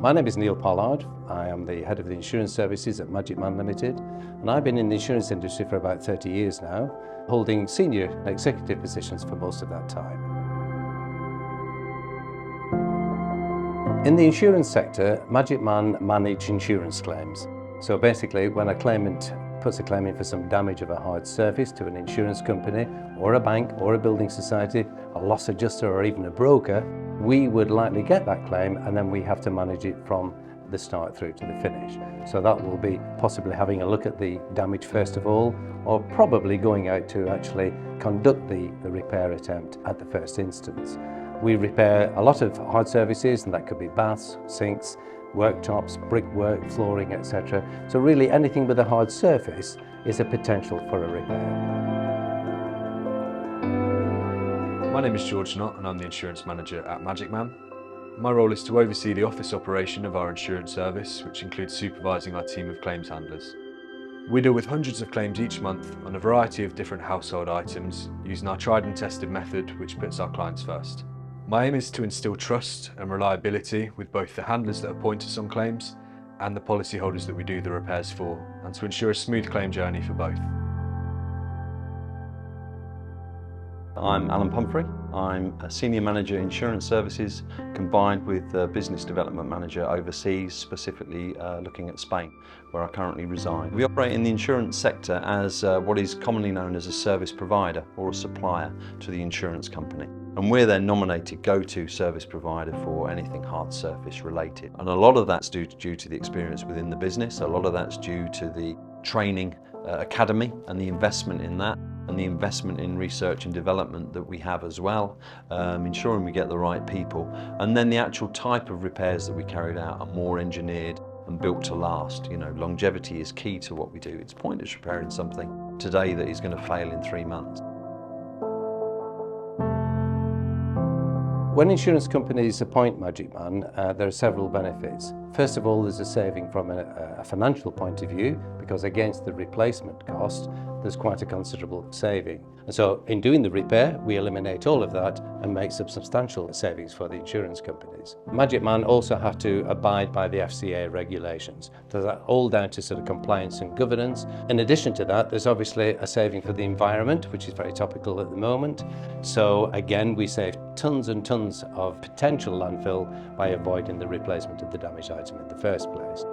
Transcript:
My name is Neil Pollard. I am the head of the insurance services at Magicman Limited, and I've been in the insurance industry for about 30 years now, holding senior executive positions for most of that time. In the insurance sector, Magicman manage insurance claims. So basically, when a claimant puts a claim in for some damage of a hard surface to an insurance company or a bank or a building society, a loss adjuster or even a broker, we would likely get that claim and then we have to manage it from the start through to the finish. So that will be possibly having a look at the damage first of all, or probably going out to actually conduct the repair attempt at the first instance. We repair a lot of hard surfaces, and that could be baths, sinks, worktops, brickwork, flooring, etc. So really anything with a hard surface is a potential for a repair. My name is George Knott and I'm the insurance manager at Magicman. My role is to oversee the office operation of our insurance service, which includes supervising our team of claims handlers. We deal with hundreds of claims each month on a variety of different household items using our tried and tested method, which puts our clients first. My aim is to instill trust and reliability with both the handlers that appoint us on claims and the policyholders that we do the repairs for, and to ensure a smooth claim journey for both. I'm Alan Pumphrey. I'm a Senior Manager Insurance Services combined with Business Development Manager overseas, specifically looking at Spain, where I currently reside. We operate in the insurance sector as what is commonly known as a service provider or a supplier to the insurance company. And we're their nominated go-to service provider for anything hard surface related. And a lot of that's due to the experience within the business, a lot of that's due to the training academy and the investment in that, and the investment in research and development that we have as well, ensuring we get the right people. And then the actual type of repairs that we carried out are more engineered and built to last. You know, longevity is key to what we do. It's pointless repairing something today that is going to fail in 3 months. When insurance companies appoint Magicman, there are several benefits. First of all, there's a saving from a financial point of view, because against the replacement cost, there's quite a considerable saving. And so in doing the repair, we eliminate all of that and make some substantial savings for the insurance companies. Magicman also have to abide by the FCA regulations. So that's all down to sort of compliance and governance. In addition to that, there's obviously a saving for the environment, which is very topical at the moment. So again, we save tons and tons of potential landfill by avoiding the replacement of the damaged item in the first place.